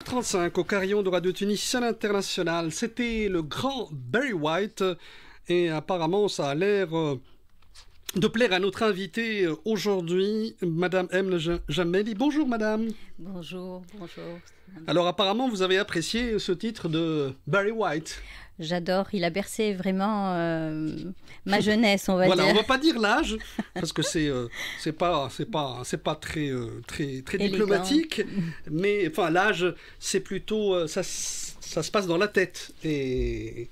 17h35 au carillon de Radio Tunis à l'international. C'était le grand Barry White et apparemment ça a l'air de plaire à notre invitée aujourd'hui, Madame M. Jameli. Bonjour Madame. Bonjour, bonjour. Alors apparemment vous avez apprécié ce titre de Barry White. J'adore, il a bercé vraiment ma jeunesse, on va voilà, dire. on va pas dire l'âge parce que c'est pas très diplomatique, mais enfin l'âge c'est plutôt ça se passe dans la tête et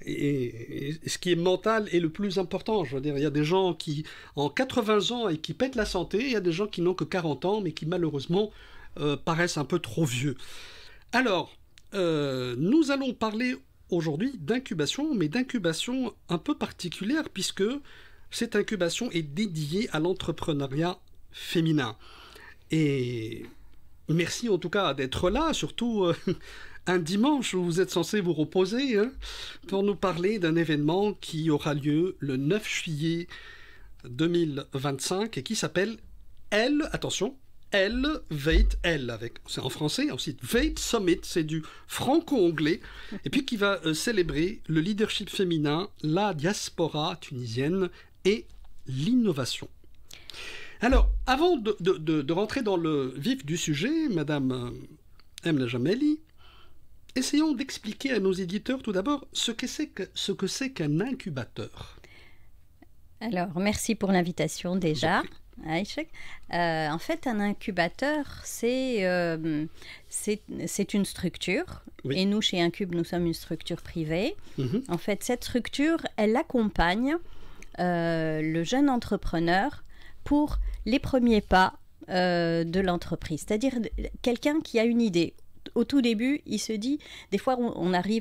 ce qui est mental est le plus important. Je veux dire, il y a des gens qui ont 80 ans et qui pètent la santé, il y a des gens qui n'ont que 40 ans mais qui malheureusement paraissent un peu trop vieux. Alors, nous allons parler aujourd'hui d'incubation, mais d'incubation un peu particulière puisque cette incubation est dédiée à l'entrepreneuriat féminin. Et merci en tout cas d'être là, surtout un dimanche où vous êtes censé vous reposer, hein, pour nous parler d'un événement qui aura lieu le 9 juillet 2025 et qui s'appelle attention, Elevate, c'est en français, ensuite Vate Summit, c'est du franco-anglais, et puis qui va célébrer le leadership féminin, la diaspora tunisienne et l'innovation. Alors, avant de rentrer dans le vif du sujet, Madame M. Jameli, essayons d'expliquer à nos éditeurs tout d'abord ce que c'est qu'un incubateur. Alors, merci pour l'invitation déjà. En fait, un incubateur, c'est une structure. Oui. Et nous, chez Incube, nous sommes une structure privée. En fait, cette structure, elle accompagne le jeune entrepreneur pour les premiers pas de l'entreprise. C'est-à-dire quelqu'un qui a une idée. Au tout début, il se dit, des fois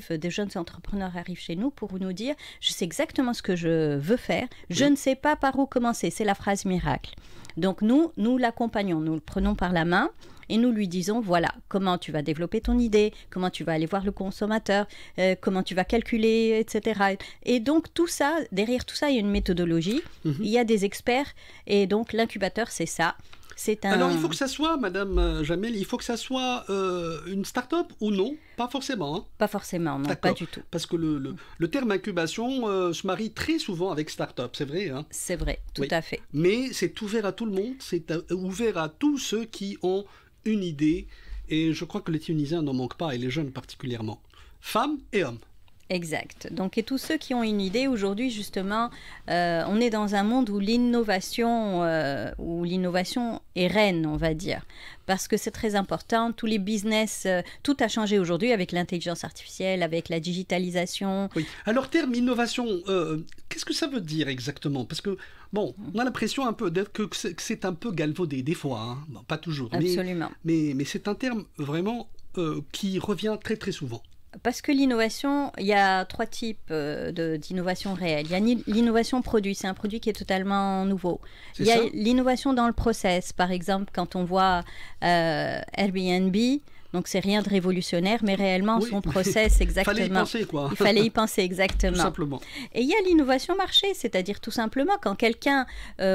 des jeunes entrepreneurs arrivent chez nous pour nous dire, je sais exactement ce que je veux faire, je ne sais pas par où commencer, c'est la phrase miracle. Donc nous l'accompagnons, nous le prenons par la main et nous lui disons, voilà, comment tu vas développer ton idée, comment tu vas aller voir le consommateur, comment tu vas calculer, etc. Et donc tout ça, derrière tout ça, il y a une méthodologie, il y a des experts et donc l'incubateur, c'est ça. Alors, il faut que ça soit, Madame Jamel, il faut que ça soit une start-up ou non? Pas forcément. Hein? Pas forcément, non, pas du tout. Parce que le terme incubation se marie très souvent avec start-up, c'est vrai. Hein? C'est vrai, tout à fait. Mais c'est ouvert à tout le monde, c'est ouvert à tous ceux qui ont une idée. Et je crois que les Tunisiens n'en manquent pas, et les jeunes particulièrement. Femmes et hommes. Exact. Donc, et tous ceux qui ont une idée, aujourd'hui, justement, on est dans un monde où l'innovation est reine, on va dire. Parce que c'est très important. Tous les business, tout a changé aujourd'hui avec l'intelligence artificielle, avec la digitalisation. Oui. Alors, terme innovation, qu'est-ce que ça veut dire exactement? Parce que, bon, on a l'impression un peu que c'est un peu galvaudé, des fois. Hein. Bon, pas toujours. Absolument. Mais c'est un terme vraiment qui revient très, très souvent. Parce que l'innovation, il y a trois types d'innovation réelle. Il y a l'innovation produit, c'est un produit qui est totalement nouveau. Il y a l'innovation dans le process, par exemple, quand on voit Airbnb, donc c'est rien de révolutionnaire, mais réellement son process exactement. Il fallait y penser, quoi. Il fallait y penser exactement. Tout simplement. Et il y a l'innovation marché, c'est-à-dire tout simplement quand quelqu'un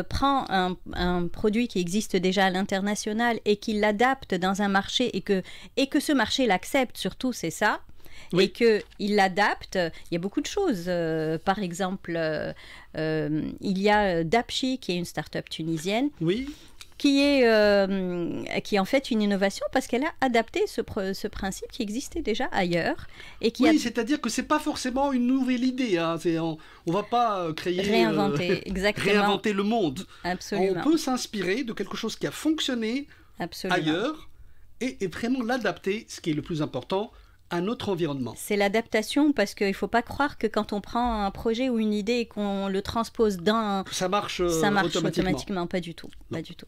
prend un produit qui existe déjà à l'international et qu'il l'adapte dans un marché et que ce marché l'accepte, surtout, c'est ça. Oui. Et qu'il l'adapte, il y a beaucoup de choses. Par exemple, il y a Dapchi, qui est une start-up tunisienne, qui est en fait une innovation parce qu'elle a adapté ce principe qui existait déjà ailleurs. Et c'est-à-dire que ce n'est pas forcément une nouvelle idée. Hein. On ne va pas réinventer, réinventer le monde. Absolument. On peut s'inspirer de quelque chose qui a fonctionné ailleurs et vraiment l'adapter, ce qui est le plus important, à notre environnement. C'est l'adaptation parce qu'il ne faut pas croire que quand on prend un projet ou une idée et qu'on le transpose dans... Ça marche automatiquement. Pas du tout. Non. Pas du tout.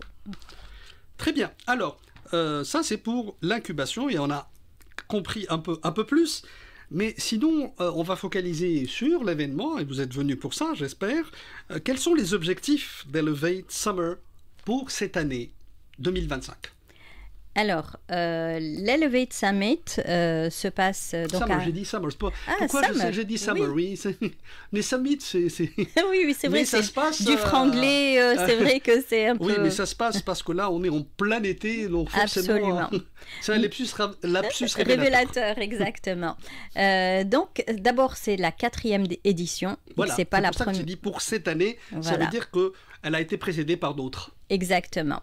Très bien. Alors, ça c'est pour l'incubation et on a compris un peu plus. Mais sinon, on va focaliser sur l'événement et vous êtes venus pour ça, j'espère. Quels sont les objectifs d'Elevate Summer pour cette année 2025 ? Alors, l'Elevate Summit se passe donc Summer, j'ai dit Summer. Pourquoi j'ai dit Summer, oui. Mais Summit, c'est... oui, c'est vrai, ça se passe, du franglais, c'est vrai que c'est un peu... Oui, mais ça se passe parce que là, on est en plein été, donc forcément... Absolument. C'est un lapsus révélateur, exactement. Donc, d'abord, c'est la 4e édition. Voilà, c'est pas la pour ça que j'ai dit pour cette année, ça veut dire qu'elle a été précédée par d'autres. Exactement.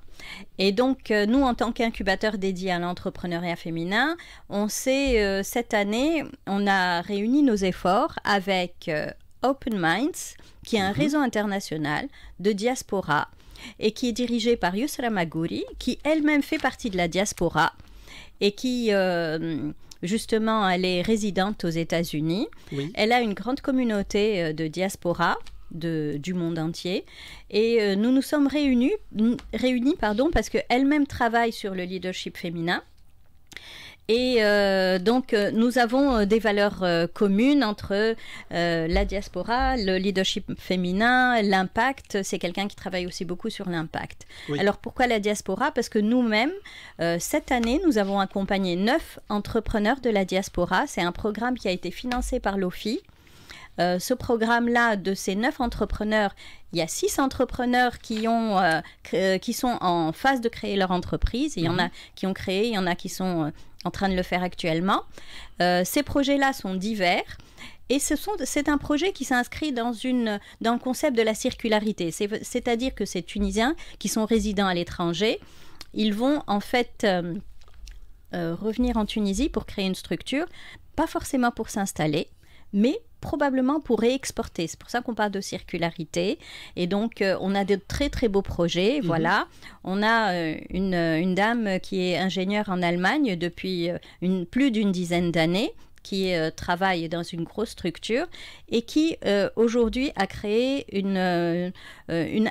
Et donc, nous, en tant qu'incubateur dédié à l'entrepreneuriat féminin, on s'est, cette année, on a réuni nos efforts avec Open Minds, qui est un réseau international de diaspora et qui est dirigé par Yusra Magouri, qui elle-même fait partie de la diaspora et qui... justement, elle est résidente aux États-Unis. Oui. Elle a une grande communauté de diaspora du monde entier. Et nous nous sommes réunis parce qu'elle-même travaille sur le leadership féminin. Et donc, nous avons des valeurs communes entre la diaspora, le leadership féminin, l'impact. C'est quelqu'un qui travaille aussi beaucoup sur l'impact. Oui. Alors, pourquoi la diaspora? Parce que nous-mêmes, cette année, nous avons accompagné 9 entrepreneurs de la diaspora. C'est un programme qui a été financé par l'OFI. Ce programme-là, de ces 9 entrepreneurs, il y a 6 entrepreneurs qui sont en phase de créer leur entreprise. Il y en a qui ont créé, il y en a qui sont en train de le faire actuellement. Ces projets-là sont divers. Et c'est un projet qui s'inscrit dans le concept de la circularité. C'est-à-dire que ces Tunisiens qui sont résidents à l'étranger, ils vont en fait revenir en Tunisie pour créer une structure, pas forcément pour s'installer, mais probablement pour réexporter. C'est pour ça qu'on parle de circularité. Et donc, on a de très, très beaux projets. Voilà. On a une dame qui est ingénieure en Allemagne depuis plus d'une dizaine d'années, qui travaille dans une grosse structure et qui, aujourd'hui, a créé une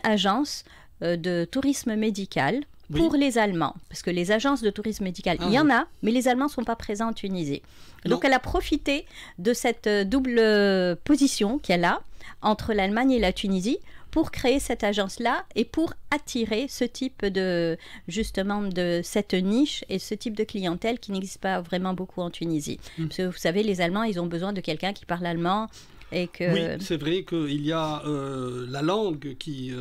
agence de tourisme médical pour les Allemands. Parce que les agences de tourisme médical, il y en a, mais les Allemands ne sont pas présents en Tunisie. Donc, elle a profité de cette double position qu'elle a entre l'Allemagne et la Tunisie pour créer cette agence-là et pour attirer ce type de cette niche et ce type de clientèle qui n'existe pas vraiment beaucoup en Tunisie. Parce que vous savez, les Allemands, ils ont besoin de quelqu'un qui parle allemand et que... Oui, c'est vrai qu'il y a la langue qui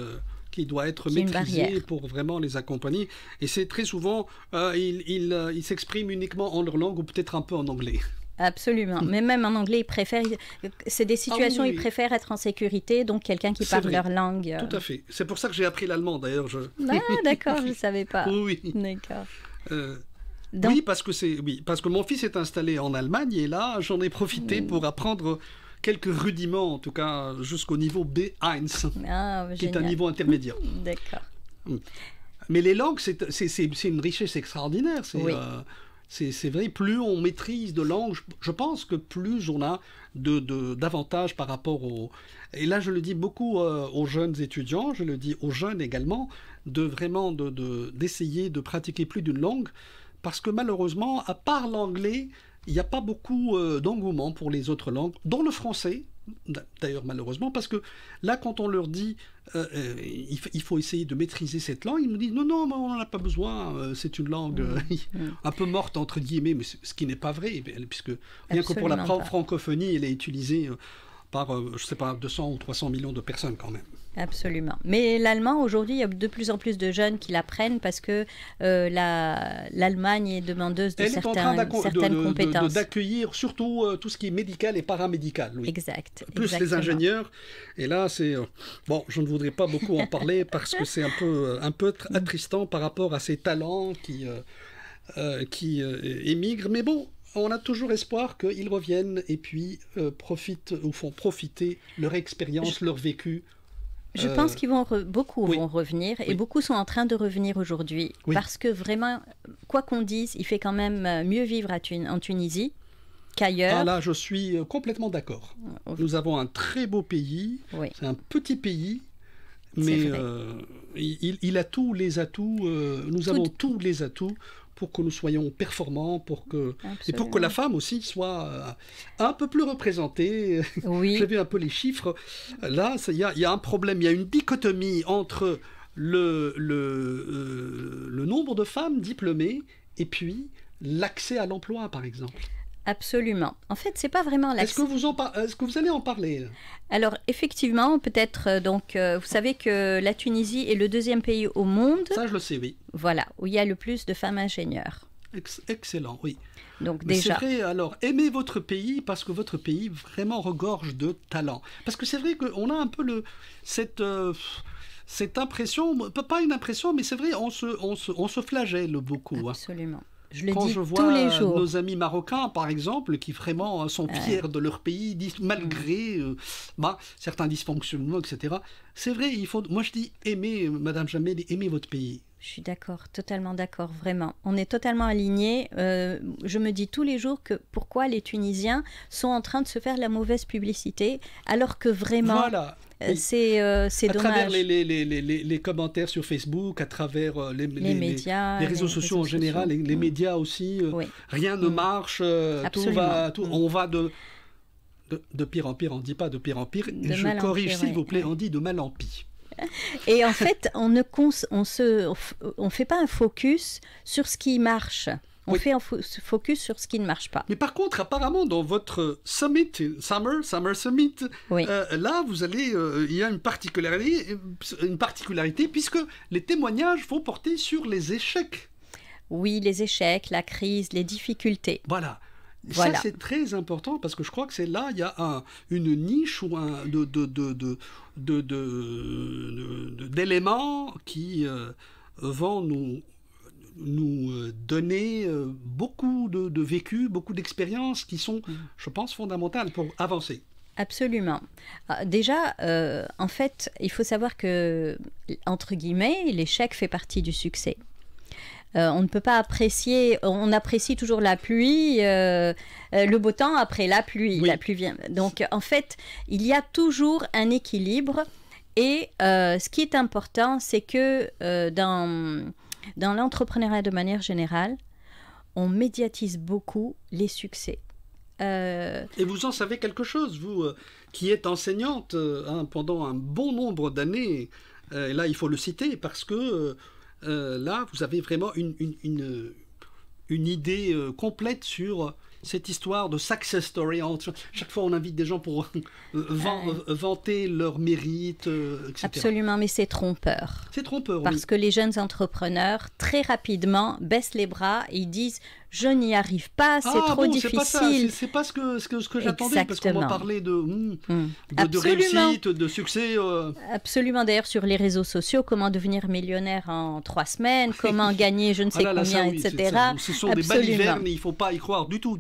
doit être maîtrisée pour vraiment les accompagner. Et c'est très souvent, ils s'expriment uniquement en leur langue ou peut-être un peu en anglais. Absolument. Mais même en anglais, c'est des situations où ils préfèrent être en sécurité, donc quelqu'un qui parle leur langue. Tout à fait. C'est pour ça que j'ai appris l'allemand, d'ailleurs. Ah, d'accord, je ne savais pas. Oui. D'accord. Oui, parce que mon fils est installé en Allemagne, et là, j'en ai profité pour apprendre quelques rudiments, en tout cas jusqu'au niveau B1, qui est un niveau intermédiaire. D'accord. Mais les langues, c'est une richesse extraordinaire. C'est vrai, plus on maîtrise de langues, je pense que plus on a d'avantages par rapport aux... Et là, je le dis beaucoup aux jeunes étudiants, je le dis aux jeunes également, d'essayer de pratiquer plus d'une langue, parce que malheureusement, à part l'anglais, il n'y a pas beaucoup d'engouement pour les autres langues, dont le français, d'ailleurs malheureusement, parce que là, quand on leur dit il faut essayer de maîtriser cette langue, ils nous disent non, on n'en a pas besoin, c'est une langue un peu morte, entre guillemets, mais ce qui n'est pas vrai, puisque rien que pour la francophonie, elle est utilisée par, je ne sais pas, 200 ou 300 millions de personnes quand même. Absolument. Mais l'allemand, aujourd'hui, il y a de plus en plus de jeunes qui l'apprennent parce que l'Allemagne est demandeuse de certaines compétences. D'accueillir surtout tout ce qui est médical et paramédical. Oui. Exact. Plus exactement. Les ingénieurs. Et là, c'est... bon, je ne voudrais pas beaucoup en parler parce que c'est un peu attristant par rapport à ces talents qui émigrent. Mais bon, on a toujours espoir qu'ils reviennent et puis font profiter leur expérience, leur vécu. Je pense qu'ils beaucoup vont revenir et beaucoup sont en train de revenir aujourd'hui parce que vraiment, quoi qu'on dise, il fait quand même mieux vivre en Tunisie qu'ailleurs. Ah là, je suis complètement d'accord. Nous avons un très beau pays, c'est un petit pays, mais il a tous les atouts, nous avons tous les atouts pour que nous soyons performants, et pour que la femme aussi soit un peu plus représentée. Oui. J'ai vu un peu les chiffres. Là, il y a un problème, il y a une dichotomie entre le nombre de femmes diplômées et puis l'accès à l'emploi, par exemple. Absolument. En fait, c'est pas vraiment l'accès. Est-ce que vous allez en parler? Alors, effectivement, peut-être, vous savez que la Tunisie est le 2e pays au monde. Ça, je le sais, oui. Voilà, où il y a le plus de femmes ingénieures. Excellent, oui. Donc, mais déjà... c'est vrai, alors, aimez votre pays parce que votre pays vraiment regorge de talent. Parce que c'est vrai qu'on a un peu cette impression, pas une impression, mais c'est vrai, on se flagelle beaucoup. Absolument. Hein. Je le Quand dis je vois tous les jours. nos amis marocains, par exemple, qui vraiment sont fiers de leur pays, malgré certains dysfonctionnements, etc. C'est vrai, moi je dis, aimez, Madame Jamel, aimez votre pays. Je suis d'accord, totalement d'accord, vraiment. On est totalement alignés. Je me dis tous les jours que pourquoi les Tunisiens sont en train de se faire la mauvaise publicité, alors que vraiment... Voilà. C'est dommage. À travers les commentaires sur Facebook, à travers les médias, les réseaux sociaux en général, les médias aussi, rien ne marche, on va de pire en pire, on ne dit pas de pire en pire, je corrige s'il vous plaît, on dit de mal en pis. Et en fait, on fait pas un focus sur ce qui marche. On fait un focus sur ce qui ne marche pas. Mais par contre, apparemment, dans votre Summer Summit, là, vous allez, il y a une particularité puisque les témoignages vont porter sur les échecs. Oui, les échecs, la crise, les difficultés. Voilà. Ça, c'est très important parce que je crois que c'est là, il y a une niche ou d'éléments qui vont nous donner beaucoup de vécu, beaucoup d'expériences qui sont, je pense, fondamentales pour avancer. Absolument. Déjà, en fait, il faut savoir que, entre guillemets, l'échec fait partie du succès. On ne peut pas apprécier, on apprécie toujours la pluie, le beau temps après la pluie. Oui. La pluie vient. Donc, en fait, il y a toujours un équilibre. Et ce qui est important, c'est que dans l'entrepreneuriat de manière générale, on médiatise beaucoup les succès. Et vous en savez quelque chose, vous qui êtes enseignante pendant un bon nombre d'années. Et là, il faut le citer parce que là, vous avez vraiment une idée complète sur cette histoire de success story. Chaque fois, on invite des gens pour vanter leurs mérites, etc. Absolument, mais c'est trompeur. C'est trompeur, parce que les jeunes entrepreneurs, très rapidement, baissent les bras et ils disent « je n'y arrive pas, c'est trop difficile ». C'est pas ce que j'attendais, parce qu'on m'a parlé de réussite, de succès. Absolument, d'ailleurs sur les réseaux sociaux, comment devenir millionnaire en 3 semaines, comment gagner je ne sais combien, etc. Ce sont des balivernes, il ne faut pas y croire du tout.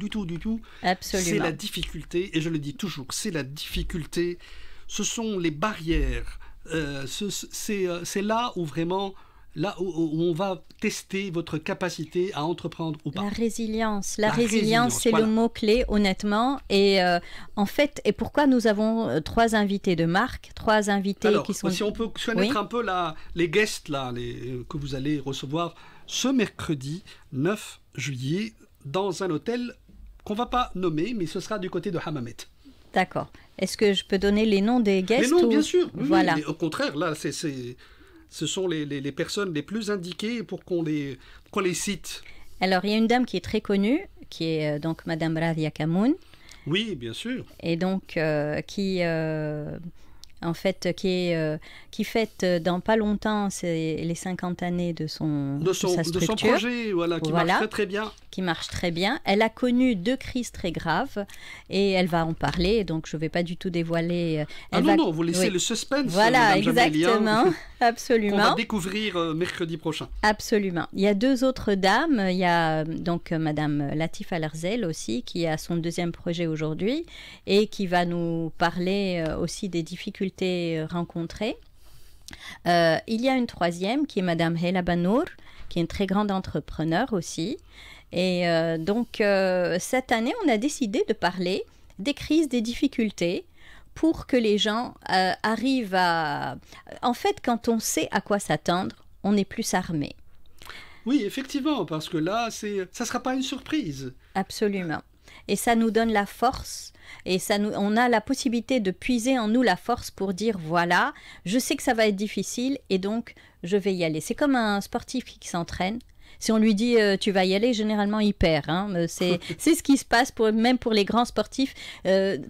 Absolument. C'est la difficulté, et je le dis toujours, c'est la difficulté, ce sont les barrières, c'est là où vraiment... Là où on va tester votre capacité à entreprendre ou pas. La résilience, c'est le mot-clé, honnêtement. Et en fait, et pourquoi nous avons 3 invités de marque, 3 invités qui sont... Si on peut connaître un peu les guests là, que vous allez recevoir ce mercredi 9 juillet dans un hôtel qu'on ne va pas nommer, mais ce sera du côté de Hammamet. D'accord. Est-ce que je peux donner les noms des guests? Les noms, bien sûr. Voilà. Oui, mais au contraire, là, ce sont les personnes les plus indiquées pour qu'on les cite. Alors, il y a une dame qui est très connue, qui est donc Madame Radia Kamoun. Oui, bien sûr. Et donc, qui fête dans pas longtemps les 50 années de sa structure. De son projet, qui marche très bien. Qui marche très bien. Elle a connu 2 crises très graves et elle va en parler, donc je ne vais pas du tout dévoiler. Non, vous laissez le suspense. Voilà, exactement. Absolument. Qu'on va découvrir mercredi prochain. Absolument. Il y a 2 autres dames. Il y a donc Madame Latifa Larzel aussi, qui a son 2e projet aujourd'hui et qui va nous parler aussi des difficultés rencontrées. Il y a une 3e qui est Madame Hela Banour, qui est une très grande entrepreneur aussi. Et donc, cette année, on a décidé de parler des crises, des difficultés, pour que les gens arrivent à... En fait, quand on sait à quoi s'attendre, on est plus armé. Oui, effectivement, parce que là, ça ne sera pas une surprise. Absolument. Et ça nous donne la force, et on a la possibilité de puiser en nous la force pour dire, voilà, je sais que ça va être difficile, et donc je vais y aller. C'est comme un sportif qui s'entraîne. Si on lui dit tu vas y aller, généralement il perd. Hein. C'est ce qui se passe même pour les grands sportifs.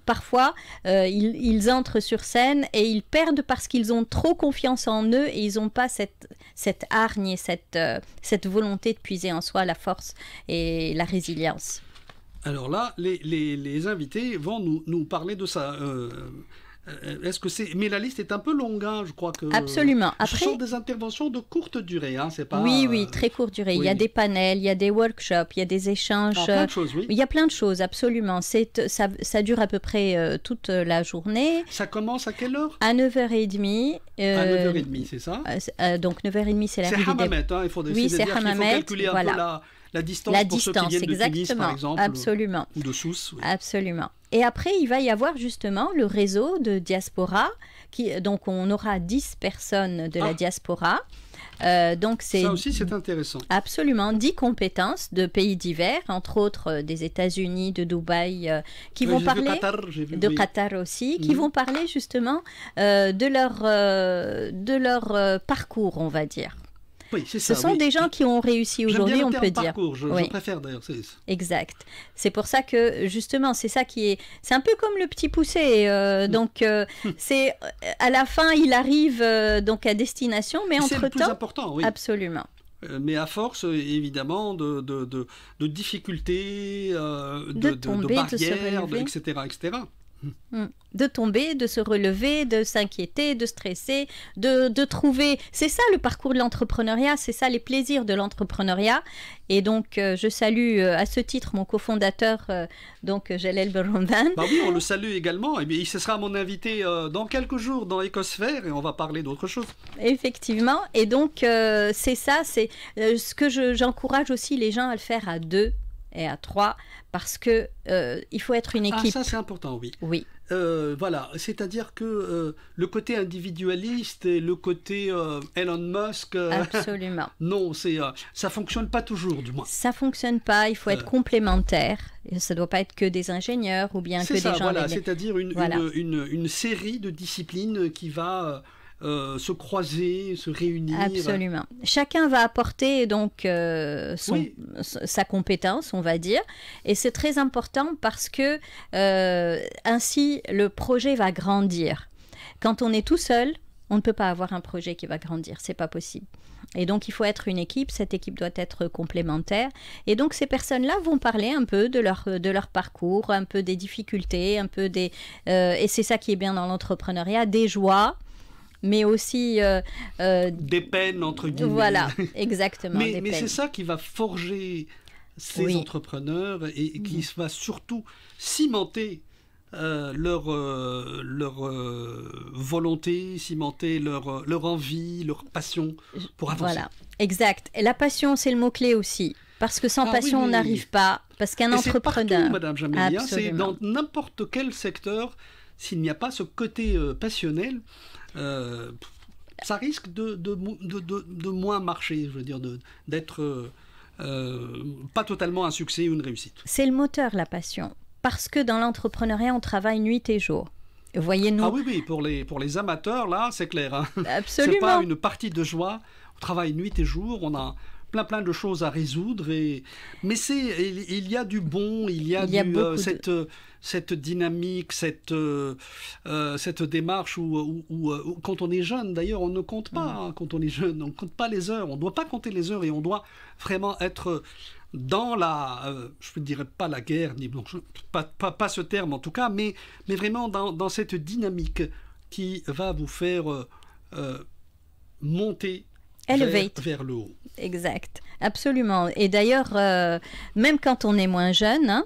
Parfois, ils entrent sur scène et ils perdent parce qu'ils ont trop confiance en eux et ils n'ont pas cette hargne et cette volonté de puiser en soi la force et la résilience. Alors là, les invités vont nous parler de ça. Est-ce que c'est... Mais la liste est un peu longue, hein, je crois que... Absolument. Après... Ce sont des interventions de courte durée, hein, c'est pas... Oui, très courte durée. Oui. Il y a des panels, il y a des workshops, il y a des échanges. Plein de choses, oui. Il y a plein de choses, absolument. Ça dure à peu près toute la journée. Ça commence à quelle heure? À 9h30. À 9h30, c'est ça? Donc 9h30, c'est l'arrivée des... C'est Hammamet, hein, il faut décider de dire qu'il faut calculer un peu la distance pour ceux qui viennent de Tunis, par exemple. Absolument. Ou de Sousse. Oui. Absolument. Et après, il va y avoir justement le réseau de diaspora. Donc, on aura 10 personnes de la diaspora. Donc ça aussi, c'est intéressant. Absolument. 10 compétences de pays divers, entre autres des États-Unis, de Dubaï, qui vont parler... de Qatar aussi, qui vont parler justement de leur parcours, on va dire. Oui, c'est ça, Ce sont des gens qui ont réussi aujourd'hui, on peut dire. Parcours, je préfère d'ailleurs. Exact. C'est pour ça que justement, c'est ça qui est. C'est un peu comme le petit poussé. Donc, c'est à la fin, il arrive donc à destination, mais entre-temps. C'est le plus important, oui. Absolument. Mais à force, évidemment, de difficultés, de barrières, etc. De tomber, de se relever, de s'inquiéter, de stresser, de trouver... C'est ça le parcours de l'entrepreneuriat, c'est ça les plaisirs de l'entrepreneuriat. Et donc, je salue à ce titre mon cofondateur, donc Jalel Ben-Romdan. Bah oui, on le salue également. Et bien, ce sera mon invité dans quelques jours dans Ecosphère et on va parler d'autre chose. Effectivement. Et donc, c'est ça, c'est ce que j'encourage aussi les gens à le faire à 2 et à 3, parce que il faut être une équipe. Ah, ça c'est important, oui. Oui. Voilà, c'est-à-dire que le côté individualiste et le côté Elon Musk... Absolument. Non, ça fonctionne pas toujours, du moins. Ça fonctionne pas, il faut être complémentaire. Ça ne doit pas être que des ingénieurs ou bien que des gens... C'est ça, voilà, c'est-à-dire une série de disciplines qui va... se croiser, se réunir. Absolument. Chacun va apporter donc sa compétence, on va dire, et c'est très important parce que ainsi le projet va grandir. Quand on est tout seul, on ne peut pas avoir un projet qui va grandir, c'est pas possible. Et donc, il faut être une équipe, cette équipe doit être complémentaire. Et donc, ces personnes-là vont parler un peu de leur parcours, un peu des difficultés, un peu des... et c'est ça qui est bien dans l'entrepreneuriat, des joies, mais aussi... des peines, entre guillemets. Voilà, exactement. mais c'est ça qui va forger ces entrepreneurs et qui va surtout cimenter leur volonté, cimenter leur envie, leur passion pour avancer. Voilà, exact. Et la passion, c'est le mot-clé aussi. Parce que sans passion, on n'arrive pas. Parce qu'un entrepreneur... C'est partout, Madame Jamelia, c'est dans n'importe quel secteur, s'il n'y a pas ce côté passionnel... ça risque de moins marcher, je veux dire, d'être pas totalement un succès ou une réussite. C'est le moteur, la passion. Parce que dans l'entrepreneuriat, on travaille nuit et jour. Voyez-nous. Ah oui, pour les amateurs, là, c'est clair. Hein. Absolument. C'est pas une partie de joie. On travaille nuit et jour, on a plein de choses à résoudre. Mais il y a du bon, il y a cette dynamique, cette démarche où quand on est jeune, d'ailleurs, on ne compte pas. Hein, quand on est jeune, on ne compte pas les heures. On ne doit pas compter les heures et on doit vraiment être dans je ne dirais pas la guerre, pas ce terme en tout cas, mais vraiment dans cette dynamique qui va vous faire monter vers le haut. Exact, absolument. Et d'ailleurs, même quand on est moins jeune, hein,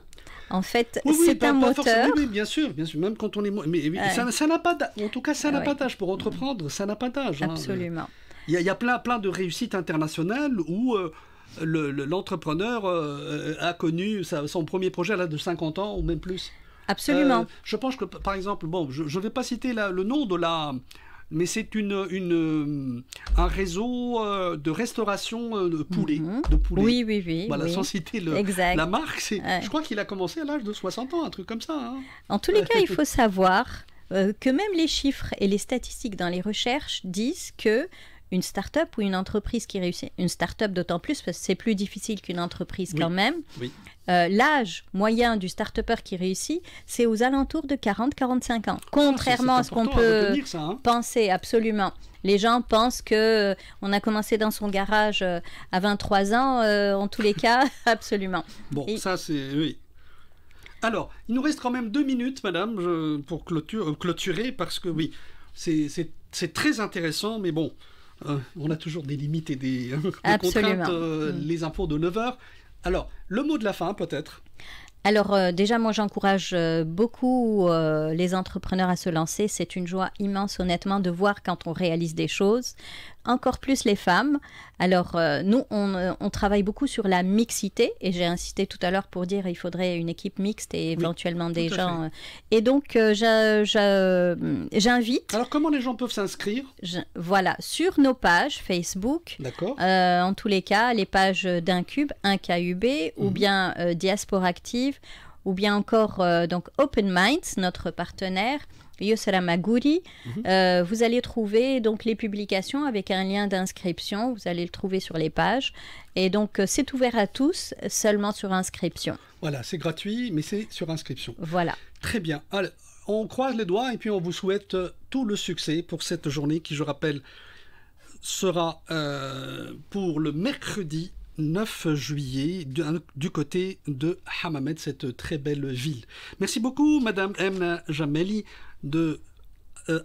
en fait, c'est un moteur. Oui, bien sûr, même quand on est moins... Mais ça n'a pas d'âge. En tout cas, ça n'a pas d'âge. Pour entreprendre, ça n'a pas d'âge. Absolument. Il y a plein de réussites internationales où l'entrepreneur a connu son premier projet à l'âge de 50 ans ou même plus. Absolument. Je pense que, par exemple, je ne vais pas citer le nom de la... Mais c'est un réseau de restauration de poulets. Oui. Voilà, oui. sans citer la marque. Je crois qu'il a commencé à l'âge de 60 ans, un truc comme ça. Hein. En tous les cas, il faut savoir que même les chiffres et les statistiques dans les recherches disent que une start-up ou une entreprise qui réussit, une start-up d'autant plus parce que c'est plus difficile qu'une entreprise quand même. Oui. L'âge moyen du start-upper qui réussit, c'est aux alentours de 40-45 ans. Contrairement à ce qu'on peut penser, absolument. Les gens pensent que on a commencé dans son garage à 23 ans, en tous les cas, absolument. Bon, ça c'est... Oui. Alors, il nous reste quand même 2 minutes, madame, pour clôturer, parce que oui, c'est très intéressant, mais bon, on a toujours des limites et des contraintes, les infos de 9 heures. Alors, le mot de la fin, peut-être. Alors déjà, moi j'encourage beaucoup les entrepreneurs à se lancer. C'est une joie immense, honnêtement, de voir quand on réalise des choses. Encore plus les femmes. Alors nous, on travaille beaucoup sur la mixité et j'ai insisté tout à l'heure pour dire qu'il faudrait une équipe mixte et éventuellement des gens. Et donc j'invite. Alors comment les gens peuvent s'inscrire? Voilà, sur nos pages Facebook. D'accord. En tous les cas, les pages d'Incube, 1KUB ou bien Diaspora Active ou bien encore donc Open Minds, notre partenaire. Yusra Magouri, vous allez trouver donc les publications avec un lien d'inscription, vous allez le trouver sur les pages et donc c'est ouvert à tous, seulement sur inscription. Voilà, c'est gratuit mais c'est sur inscription. Voilà. Très bien. Allez, on croise les doigts et puis on vous souhaite tout le succès pour cette journée qui, je rappelle, sera pour le mercredi 9 juillet du côté de Hammamet, cette très belle ville. Merci beaucoup Madame Emna Jameli de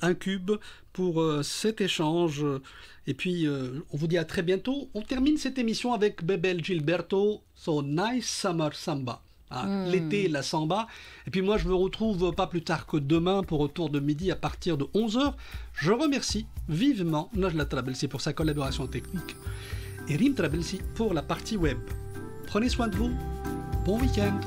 Incube pour cet échange et puis on vous dit à très bientôt. On termine cette émission avec Bebel Gilberto, So Nice Summer Samba. L'été, la samba. Et puis moi je me retrouve pas plus tard que demain pour Retour de midi à partir de 11h. Je remercie vivement Najla Trabelsi pour sa collaboration technique et Rim Trabelsi pour la partie web. Prenez soin de vous, bon week-end.